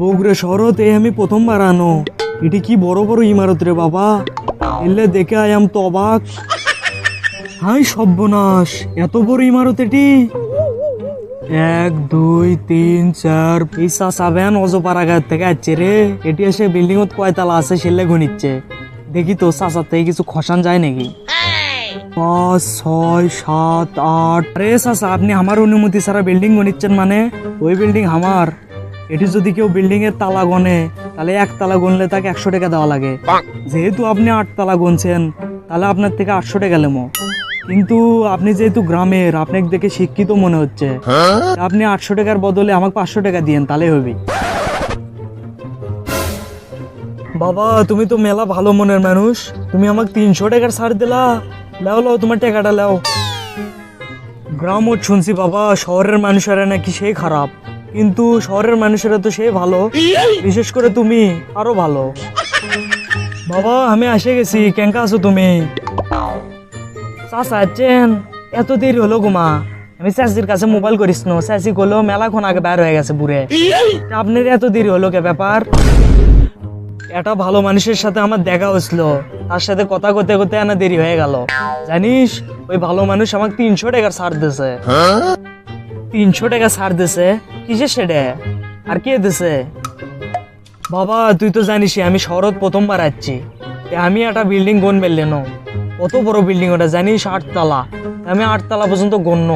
বগুড়া শহরতে আমি প্রথমবার আনো। এটি কি বড় বড় ইমারত রে বাবা, এলে দেখে আয়াম তো অবাক। হাই সর্বনাশ, এত বড় ইমারত এটি। 1 2 3 4 এই চাষাবেন অজপাড়া গায়ের থেকে আসছে রে। এটি এসে বিল্ডিং কয়তলা আছে সেলে গণিচ্ছে। দেখি তো চাষার থেকে কিছু খসান যায় নাকি। 5 6 7 8। আরে চাষা, আপনি আমার অনুমতি ছাড়া বিল্ডিং গণিচ্ছেন মানে? ওই বিল্ডিং আমার। এটি যদি কেউ বিল্ডিং এর তালা গনে তাহলে এক তালা গনলে তাকে 100 টাকা দেওয়া লাগে। যেহেতু আপনি 8 তালা গনছেন তাহলে আপনার থেকে 800 টাকা লেমো। কিন্তু আপনি যেহেতু গ্রামের, আপনাকে দেখে শিক্ষিত মনে হচ্ছে, আপনি 800 টাকার বদলে আমাকে 500 টাকা দিয়েন তাহলে হবে। বাবা, তুমি তো মেলা ভালো মনের মানুষ, তুমি আমাকে 300 টাকার ছাড় দিলা। লাও লাও তোমার টাকাটা লাও। গ্রাম ও শুনছি বাবা, শহরের মানুষেরা নাকি সেই খারাপ, কিন্তু শহরের মানুষেরা তো সেই ভালো, বিশেষ করে তুমি আরো ভালো। বাবা, আমি এসে গেছি, কেঙ্কা আছো তুমি? চাচা আছেন? এত দেরি হলো গোমা। আমি চাচির কাছে মোবাইল করিস না, চাচি গেলো মেলাক্ষণ আগে বের হয়ে গেছে বুড়ে। আপনার এত দেরি হলো কে ব্যাপার? এটা ভালো মানুষের সাথে আমার দেখা হয়েছিল, তার সাথে কথা করতে করতে না দেরি হয়ে গেল। জানিস, ওই ভালো মানুষ আমাকে 300 টাকার ছাড় দিছে। 300 টাকা ছাড় দিছে? কিসের সেটা? আর কে দিছে? বাবা, তুই তো জানিস আমি শহরত প্রথমবার আসছি। আমি একটা বিল্ডিং গন বেললেন, কত বড় বিল্ডিং ওটা জানিস? 8 তালা। আমি 8 তালা পর্যন্ত গণ্য।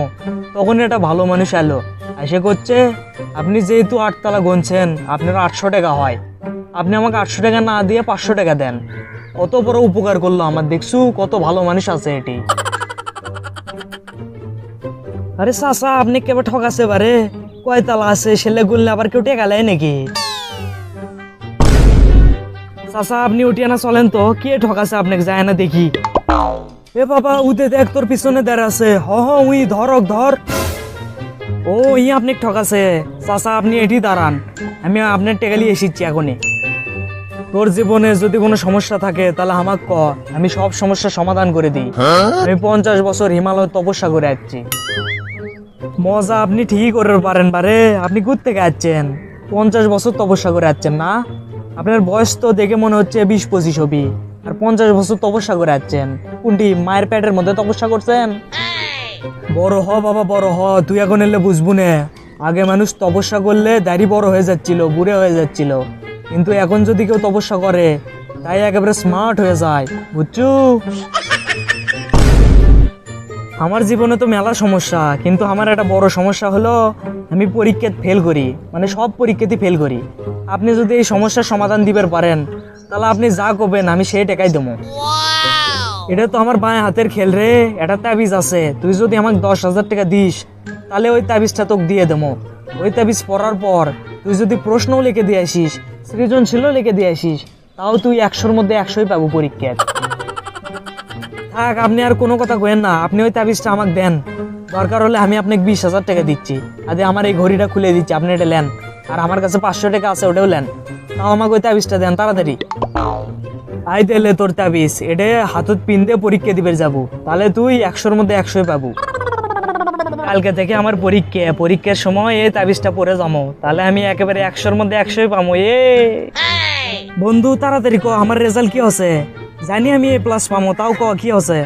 তখন একটা ভালো মানুষ এলো, এসে করছে আপনি যেহেতু 8 তালা গনছেন আপনার 800 টাকা হয়, আপনি আমাকে 800 টাকা না দিয়ে 500 টাকা দেন। কত বড় উপকার করলো আমার, দেখছু কত ভালো মানুষ আছে এটি। আরে চাচা, আপনি কেবল ঠকাছে বারে? কয় তালা আছে সেলে গুললে আবার কেউ টেকা লাই নাকি? চাচা, আপনি উঠিয়ে না চলেন তো, কে ঠকাছে আপনাকে যায় না দেখি। এ বাবা, উদে দেখ তোর পিছনে দাঁড় আছে। উই ধরক ধর। ও ই আপনি ঠকাছে। চাচা, আপনি এটি দাঁড়ান, আমি আপনার টেকালি এসেছি এখনই। তোর জীবনে যদি কোনো সমস্যা থাকে তাহলে আমাকে ক, আমি সব সমস্যার সমাধান করে দিই। আমি 50 বছর হিমালয় তপস্যা করে আসছি। মজা আপনি ঠিকই করে পারেন বারে। আপনি কোথা থেকে আসছেন? 50 বছর তপস্যা করে আসছেন না? আপনার বয়স তো দেখে মনে হচ্ছে 20-25 হবি, আর 50 বছর তপস্যা করে আসছেন। কোনটি মায়ের পেটের মধ্যে তপস্যা করছেন? বড় হ বাবা, বড় হ। তুই এখন এলে বুঝবো না। আগে মানুষ তপস্যা করলে দাড়ি বড় হয়ে যাচ্ছিল, বুড়ে হয়ে যাচ্ছিল, কিন্তু এখন যদি কেউ তপস্যা করে তাই একেবারে স্মার্ট হয়ে যায়, বুঝছু? আমার জীবনে তো মেলা সমস্যা, কিন্তু আমার একটা বড় সমস্যা হলো আমি পরীক্ষায় ফেল করি, মানে সব পরীক্ষাতে ফেল করি। আপনি যদি এই সমস্যার সমাধান দিবার পারেন তাহলে আপনি যা করবেন আমি সেই টাকাই দেবো। এটা তো আমার বাঁ হাতের খেল রে। এটা তাবিজ আছে, তুই যদি আমাকে 10,000 টাকা দিস তাহলে ওই তাবিজটা তোকে দিয়ে দেবো। ওই তাবিজ পড়ার পর তুই যদি প্রশ্নও লিখে দিয়ে আসিস, সৃজনশীলও লিখে দিয়ে আসিস, তাও তুই 100-র মধ্যে 100ই পাবো পরীক্ষায়। থাক, আপনি আর কোনো কথা কইেন না, আপনি ওই তাবিজটা আমাকে দেন। দরকার হলে আমি আপনাকে 20,000 টাকা দিচ্ছি। আরে আমার এই ঘড়িটা খুলে দিচ্ছি, আপনি এটা নেন। আর আমার কাছে 500 টাকা আছে, ওটাও নেন। তাও আমাকে ওই তাবিজটা দেন তাড়াতাড়ি। আই দিলে তোর তাবিজ, এটা হাতত পিন দিয়ে পরীক্ষা দিবে যাবো, তাহলে তুই 100-র মধ্যে 100ই পাবো। কালকে থেকে আমার পরীক্ষার সময় এই তাবিজটা পরে যাবো, তাহলে আমি একেবারে 100-র মধ্যে 100ই পাবো। বন্ধু তাড়াতাড়ি ক, আমার রেজাল্ট কি হচ্ছে? জানি আমি A+ পাবো, তাও ক কি হচ্ছে?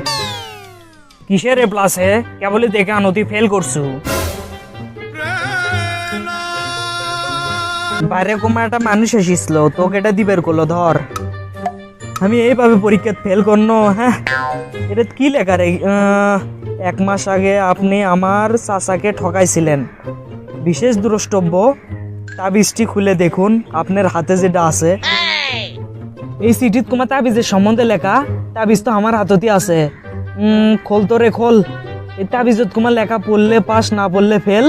কিসের A+ হে? কেবলই দেখে আনো, তুই ফেল করছু। বাইরে কোমা একটা মানুষ এসেছিল, তোকে এটা দিবের করলো, ধর। আমি এইভাবে পরীক্ষা ফেল করনো? হ্যাঁ, এটা কি লেখা রে? 1 মাস আগে আপনি আমার চাচাকে ঠকাইছিলেন, বিশেষ দ্রষ্টব্য, তাবিজটি খুলে দেখুন আপনার হাতে যেটা আছে। এই চিঠিত তোমার তাবিজের সম্বন্ধে লেখা। তাবিজ তো আমার হাততে আছে। খোল তো রে খোল। এই তাবিজত তোমার লেখা, পড়লে পাস, না পড়লে ফেল।